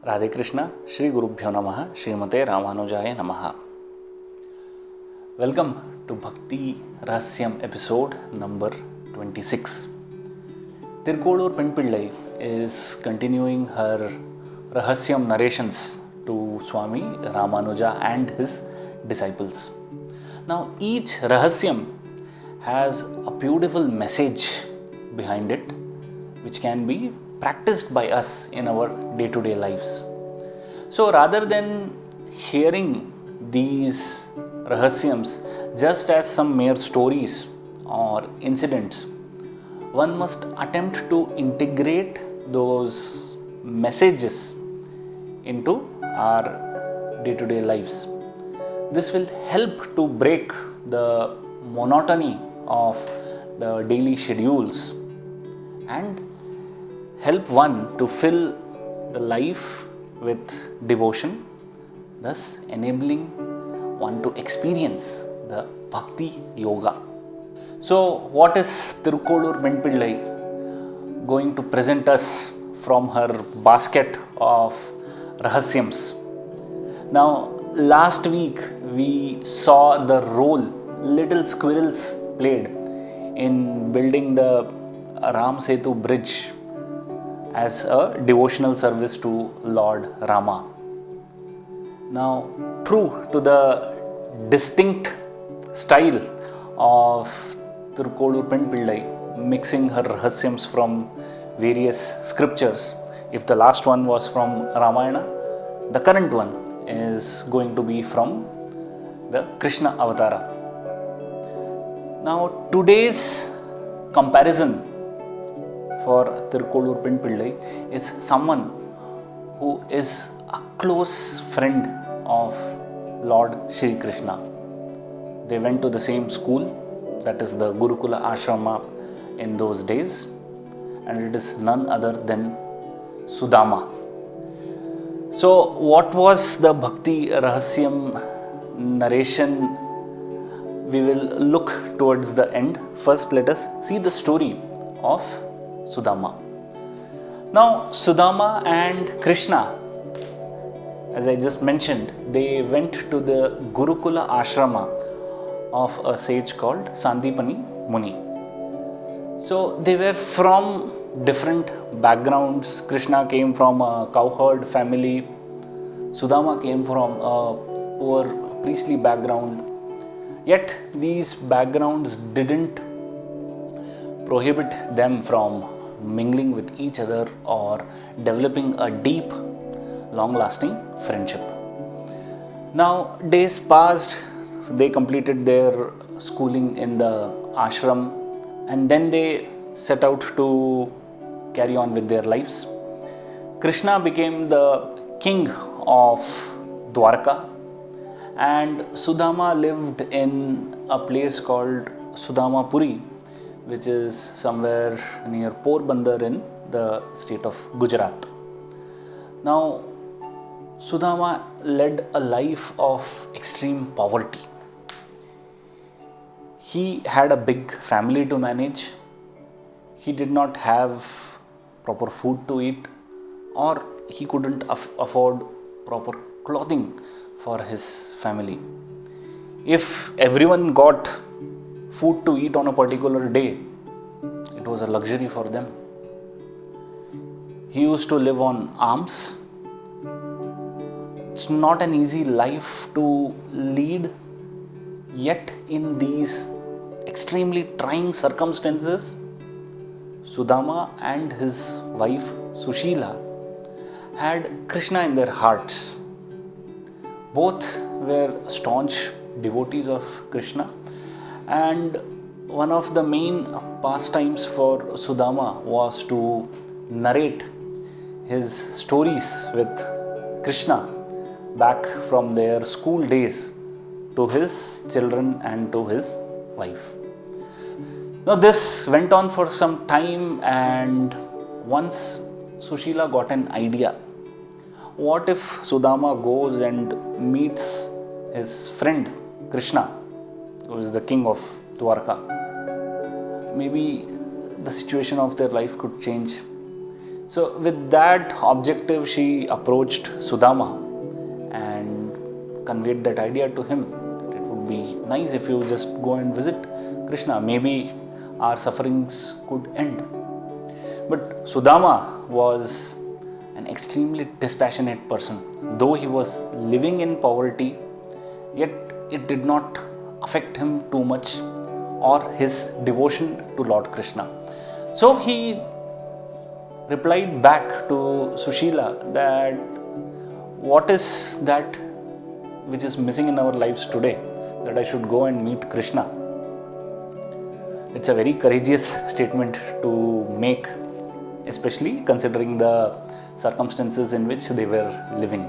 राधे कृष्ण श्री गुरुभ्यो नमः श्रीमते रामानुजाय नमः. Welcome to Bhakti Rahasyam episode number 26. Tirkolur Penpillai is continuing her Rahasyam narrations to Swami Ramanuja and his disciples. Now each Rahasyam has a beautiful message behind it which can be practiced by us in our day-to-day lives. So rather than hearing these rahasyams just as some mere stories or incidents, one must attempt to integrate those messages into our day-to-day lives. This will help to break the monotony of the daily schedules and help one to fill the life with devotion, thus enabling one to experience the Bhakti Yoga. So, what is Tirkolur Penpillai going to present us from her basket of Rahasyams? Now, last week we saw the role little squirrels played in building the Ram Setu bridge as a devotional service to Lord Rama. Now, true to the distinct style of Tirkolur Penpillai, mixing her rahasyams from various scriptures, if the last one was from Ramayana, the current one is going to be from the Krishna Avatara. Now, today's comparison for Tirkolur Penpillai is someone who is a close friend of Lord Shri Krishna. They went to the same school, that is the Gurukula Ashrama in those days, and it is none other than Sudama. So, what was the Bhakti Rahasyam narration? We will look towards the end. First, let us see the story of Sudama. Now, Sudama and Krishna, as I just mentioned, they went to the Gurukula Ashrama of a sage called Sandipani Muni. So, they were from different backgrounds. Krishna came from a cowherd family. Sudama came from a poor priestly background. Yet, these backgrounds didn't prohibit them from mingling with each other or developing a deep, long-lasting friendship. Now, days passed, they completed their schooling in the ashram, and then they set out to carry on with their lives. Krishna became the king of Dwarka, and Sudama lived in a place called Sudamapuri, which is somewhere near Porbandar in the state of Gujarat. Now, Sudama led a life of extreme poverty. He had a big family to manage. He did not have proper food to eat, or he couldn't afford proper clothing for his family. If everyone got food to eat on a particular day, it was a luxury for them. He used to live on alms. It's not an easy life to lead, yet in these extremely trying circumstances, Sudama and his wife Sushila had Krishna in their hearts. Both were staunch devotees of Krishna, and one of the main pastimes for Sudama was to narrate his stories with Krishna back from their school days to his children and to his wife. Now, this went on for some time, and once Sushila got an idea. What if Sudama goes and meets his friend Krishna, who is the king of Dwarka? Maybe the situation of their life could change. So with that objective, she approached Sudama and conveyed that idea to him that it would be nice if you just go and visit Krishna. Maybe our sufferings could end. But Sudama was an extremely dispassionate person. Though he was living in poverty, yet it did not affect him too much or his devotion to Lord Krishna. So he replied back to Sushila that what is that which is missing in our lives today, that I should go and meet Krishna. It's a very courageous statement to make, especially considering the circumstances in which they were living.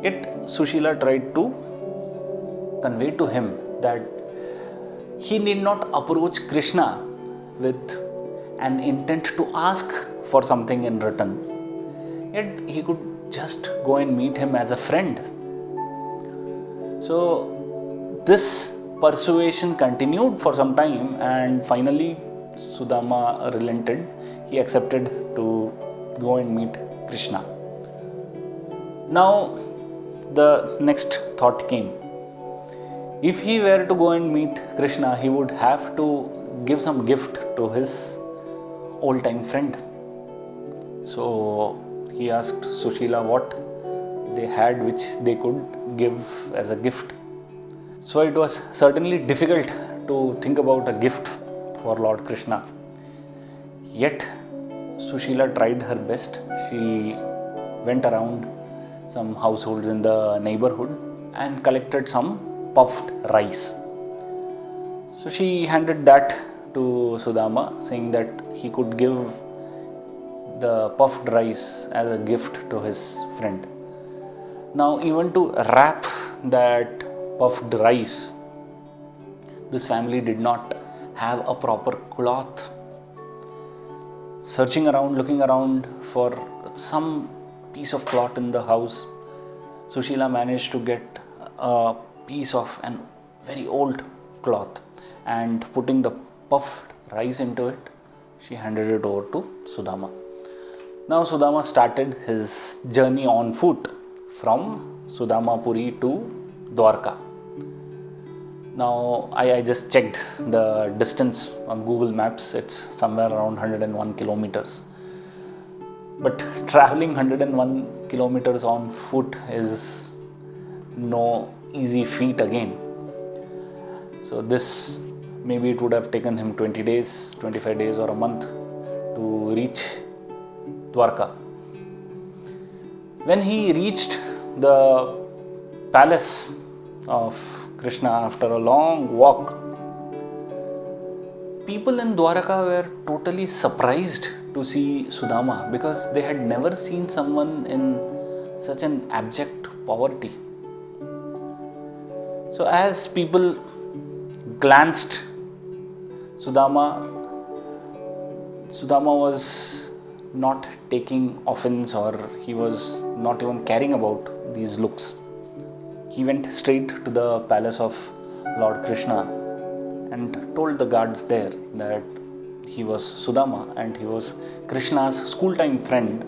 Yet Sushila tried to convey to him that he need not approach Krishna with an intent to ask for something in return. Yet he could just go and meet him as a friend. So this persuasion continued for some time, and finally Sudama relented. He accepted to go and meet Krishna. Now the next thought came. If he were to go and meet Krishna, he would have to give some gift to his old-time friend. So he asked Sushila what they had which they could give as a gift. So it was certainly difficult to think about a gift for Lord Krishna. Yet Sushila tried her best. She went around some households in the neighborhood and collected some puffed rice. So she handed that to Sudama, saying that he could give the puffed rice as a gift to his friend. Now, even to wrap that puffed rice, this family did not have a proper cloth. Searching around, looking around for some piece of cloth in the house, Sushila managed to get a piece of an very old cloth, and putting the puffed rice into it, she handed it over to Sudama. Now Sudama started his journey on foot from Sudamapuri to Dwarka. Now I just checked the distance on Google Maps. It's somewhere around 101 kilometers. But traveling 101 kilometers on foot is no easy feat again. So this, maybe it would have taken him 20 days, 25 days or a month to reach Dwarka. When he reached the palace of Krishna after a long walk, people in Dwarka were totally surprised to see Sudama, because they had never seen someone in such an abject poverty. So as people glanced Sudama was not taking offense, or he was not even caring about these looks. He went straight to the palace of Lord Krishna and told the guards there that he was Sudama and he was Krishna's school-time friend,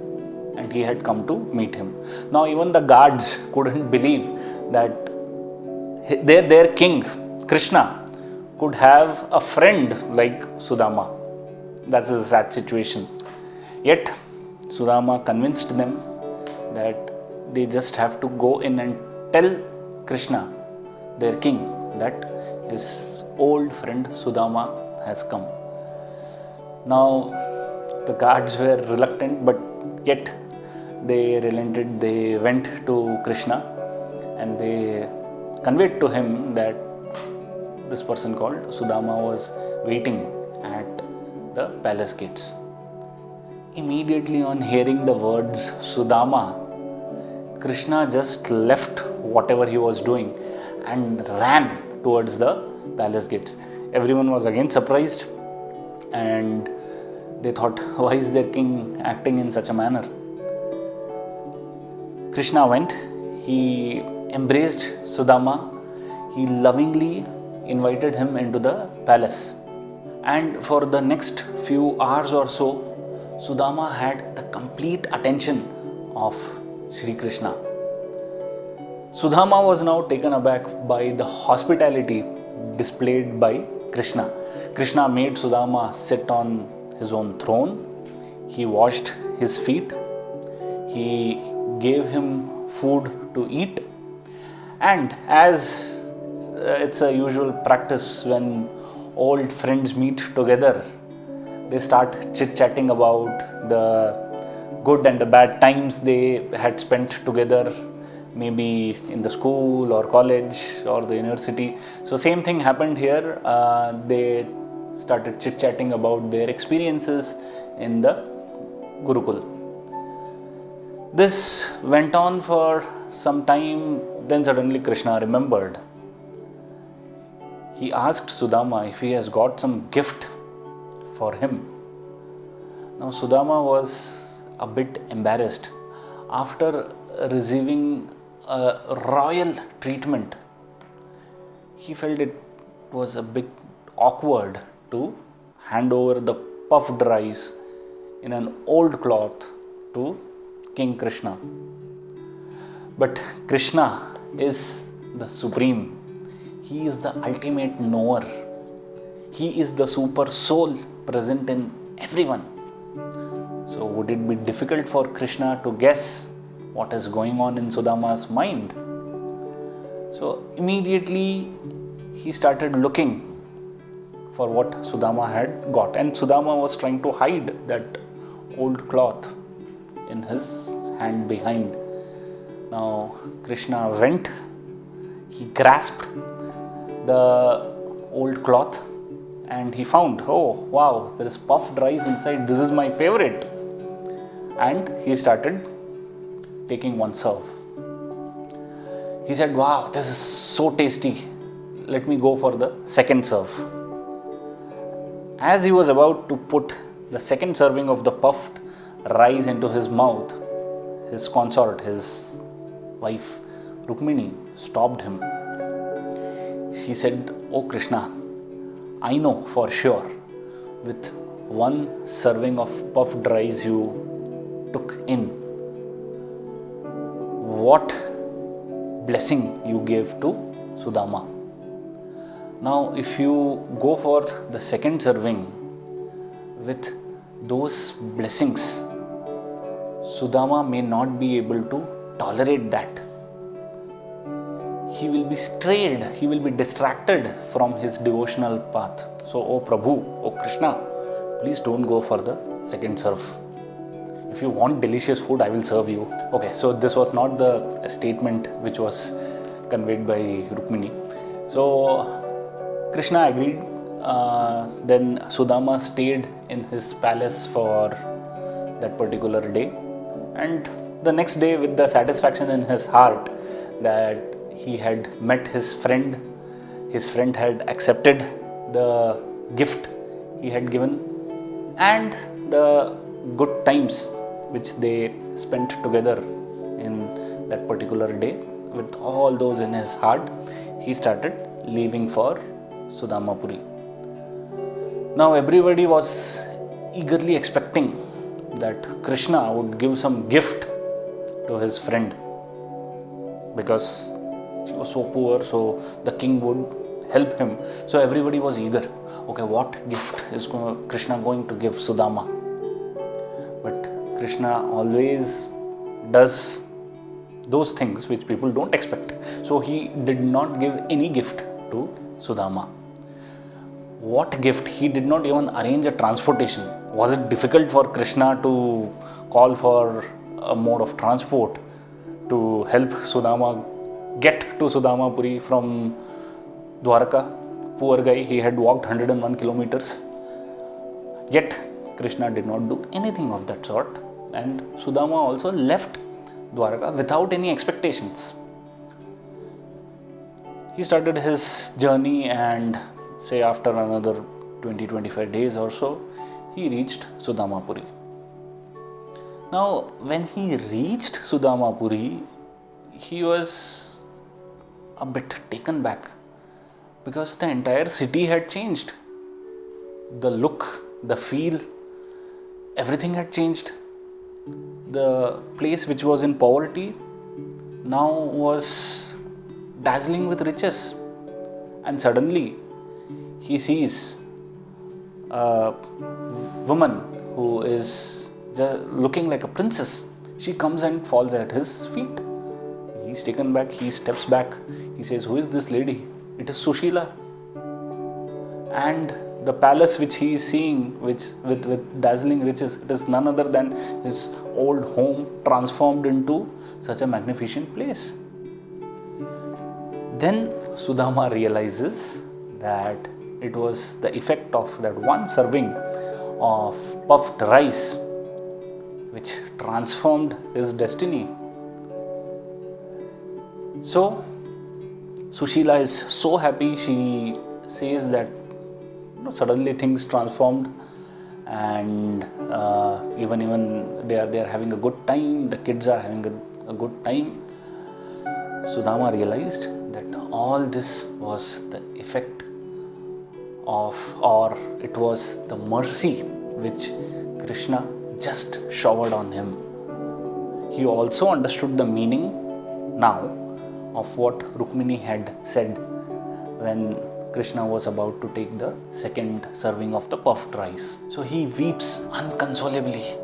and he had come to meet him. Now even the guards couldn't believe that their king, Krishna, could have a friend like Sudama. That's a sad situation. Yet Sudama convinced them that they just have to go in and tell Krishna, their king, that his old friend Sudama has come. Now the guards were reluctant, but yet they relented. They went to Krishna and they conveyed to him that this person called Sudama was waiting at the palace gates. Immediately on hearing the words Sudama, Krishna just left whatever he was doing and ran towards the palace gates. Everyone was again surprised, and they thought, why is their king acting in such a manner? Krishna went, he embraced Sudama, he lovingly invited him into the palace, and for the next few hours or so, Sudama had the complete attention of Shri Krishna. Sudama was now taken aback by the hospitality displayed by Krishna. Krishna made Sudama sit on his own throne. He washed his feet. He gave him food to eat. And as it's a usual practice when old friends meet together, they start chit-chatting about the good and the bad times they had spent together, maybe in the school or college or the university. So same thing happened here. They started chit-chatting about their experiences in the Gurukul. This went on for some time. Then suddenly Krishna remembered. He asked Sudama if he has got some gift for him. Now Sudama was a bit embarrassed. After receiving a royal treatment, he felt it was a bit awkward to hand over the puffed rice in an old cloth to King Krishna. But Krishna is the supreme. He is the ultimate knower. He is the super soul present in everyone. So would it be difficult for Krishna to guess what is going on in Sudama's mind? So immediately he started looking for what Sudama had got, and Sudama was trying to hide that old cloth in his hand behind. Now Krishna went, he grasped the old cloth and he found, oh wow, there is puffed rice inside, this is my favorite. And he started taking one serve. He said, wow, this is so tasty, let me go for the second serve. As he was about to put the second serving of the puffed rice into his mouth, his consort, his wife Rukmini, stopped him. She said, oh Krishna, I know for sure with one serving of puffed rice you took in, what blessing you gave to Sudama. Now if you go for the second serving with those blessings, Sudama may not be able to tolerate that. He will be strayed, he will be distracted from his devotional path. So, oh Prabhu, oh Krishna, please don't go for the second serve. If you want delicious food, I will serve you. Okay, so this was not the statement which was conveyed by Rukmini. So, Krishna agreed. Then Sudama stayed in his palace for that particular day. And the next day, with the satisfaction in his heart that he had met his friend had accepted the gift he had given, and the good times which they spent together in that particular day, with all those in his heart, he started leaving for Sudamapuri. Now everybody was eagerly expecting that Krishna would give some gift to his friend, because she was so poor, so the king would help him. So everybody was eager. Okay, what gift is Krishna going to give Sudama? But Krishna always does those things which people don't expect. So he did not give any gift to Sudama. What gift? He did not even arrange a transportation. Was it difficult for Krishna to call for a mode of transport to help Sudama get to Sudamapuri from Dwaraka? Poor guy, he had walked 101 kilometers. Yet Krishna did not do anything of that sort, and Sudama also left Dwaraka without any expectations. He started his journey, and say after another 20-25 days or so, he reached Sudamapuri. Now when he reached Sudamapuri, he was a bit taken back, because the entire city had changed. The look, the feel, everything had changed. The place which was in poverty now was dazzling with riches. And suddenly he sees a woman who is looking like a princess. She comes and falls at his feet. He's taken back, he steps back. He says, "Who is this lady?" It is Sushila. And the palace which he is seeing, which with dazzling riches, it is none other than his old home transformed into such a magnificent place. Then Sudama realizes that it was the effect of that one serving of puffed rice which transformed his destiny. So Sushila is so happy. She says that suddenly things transformed, and even they are having a good time. The kids are having a good time. Sudama realized that all this was the effect of, or it was the mercy which Krishna just showered on him. He also understood the meaning now of what Rukmini had said when Krishna was about to take the second serving of the puffed rice. So he weeps unconsolably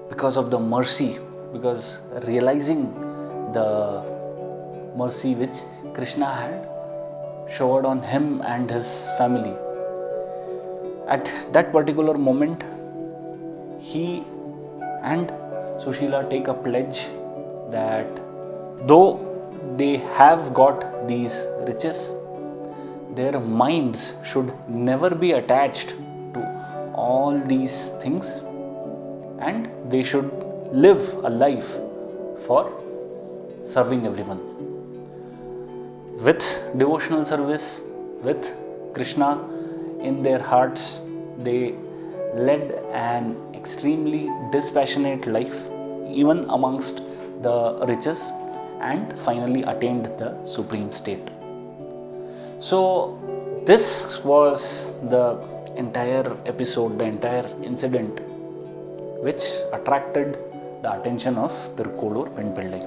because of the mercy, because realizing the mercy which Krishna had showered on him and his family. At that particular moment, he and Sushila take a pledge that though they have got these riches, their minds should never be attached to all these things, and they should live a life for serving everyone. With devotional service, with Krishna in their hearts, they led an extremely dispassionate life, even amongst the riches, and finally attained the supreme state. So this was the entire episode, the entire incident which attracted the attention of Tirukkolur Penpillai.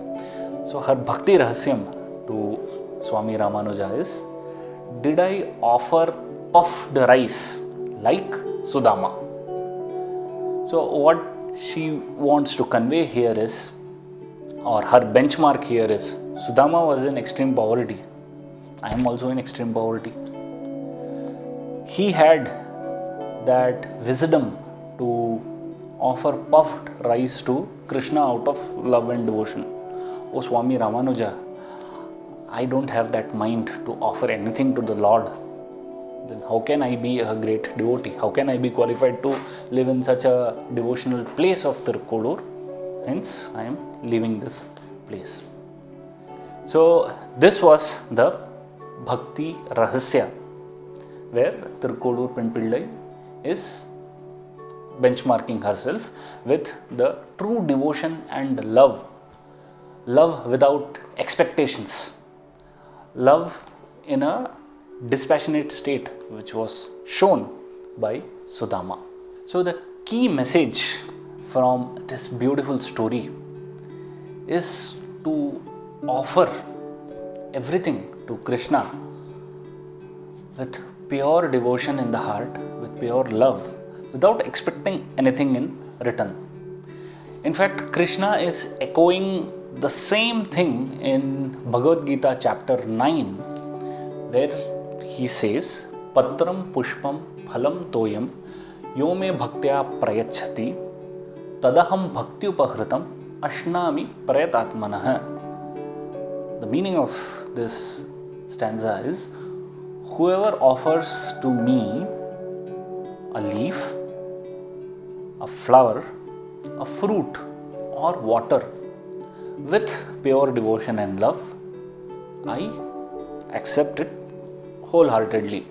So her bhakti rahasyam to Swami Ramanuja is, did I offer puffed rice like Sudama? So what she wants to convey here is, or her benchmark here is, Sudama was in extreme poverty. I am also in extreme poverty. He had that wisdom to offer puffed rice to Krishna out of love and devotion. Oh Swami Ramanuja, I don't have that mind to offer anything to the Lord. Then how can I be a great devotee? How can I be qualified to live in such a devotional place of Tirukkolur? Hence, I am leaving this place. So this was the Bhakti Rahasya, where Tirukkolur Penpillai is benchmarking herself with the true devotion and love without expectations, love in a dispassionate state, which was shown by Sudama. So the key message from this beautiful story is to offer everything to Krishna with pure devotion in the heart, with pure love, without expecting anything in return. In fact, Krishna is echoing the same thing in Bhagavad Gita chapter 9, where he says, Patram pushpam phalam toyam yo me bhaktya prayachati tadaham bhakti upahritam ashnami prayatatmanah. The meaning of this stanza is, whoever offers to me a leaf, a flower, a fruit or water with pure devotion and love, I accept it wholeheartedly.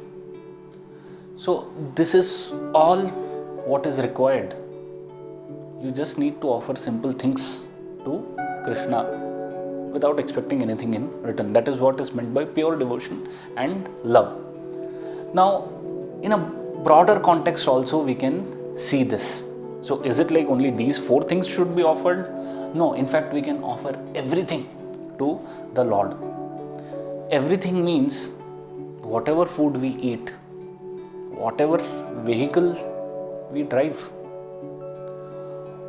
So this is all what is required. You just need to offer simple things to Krishna without expecting anything in return. That is what is meant by pure devotion and love. Now, in a broader context also we can see this. So is it like only these 4 things should be offered? No, in fact we can offer everything to the Lord. Everything means whatever food we eat, whatever vehicle we drive,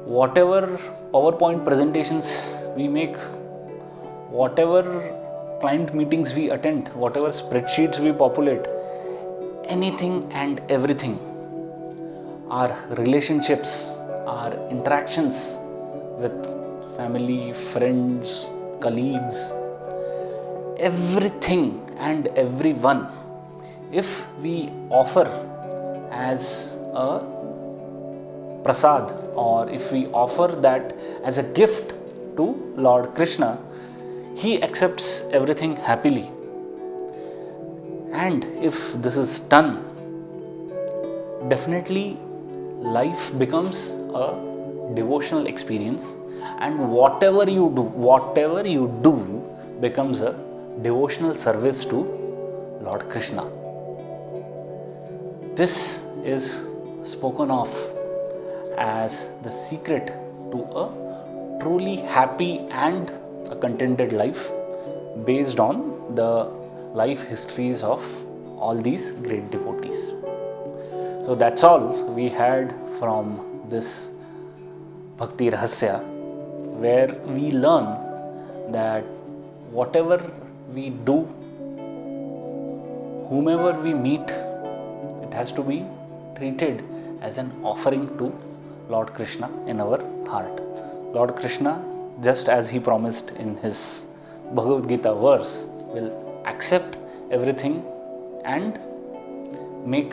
whatever PowerPoint presentations we make, whatever client meetings we attend, whatever spreadsheets we populate, anything and everything, our relationships, our interactions with family, friends, colleagues, everything and everyone, if we offer as a prasad, or if we offer that as a gift to Lord Krishna, he accepts everything happily. And if this is done, definitely life becomes a devotional experience, and whatever you do becomes a devotional service to Lord Krishna. This is spoken of as the secret to a truly happy and a contented life, based on the life histories of all these great devotees. So that's all we had from this Bhakti Rahasya, where we learn that whatever we do, whomever we meet, it has to be treated as an offering to Lord Krishna in our heart. Lord Krishna, just as he promised in his Bhagavad Gita verse, will accept everything and make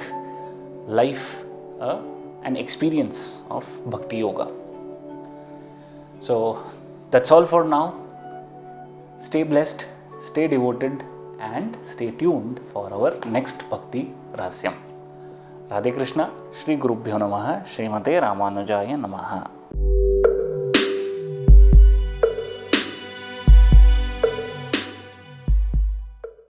life an experience of Bhakti Yoga. So that's all for now. Stay blessed, stay devoted, and stay tuned for our next Bhakti Rahasyam. Radhe Krishna, Shri Gurubhyo Namaha, Srimate Ramanujaaya Namaha.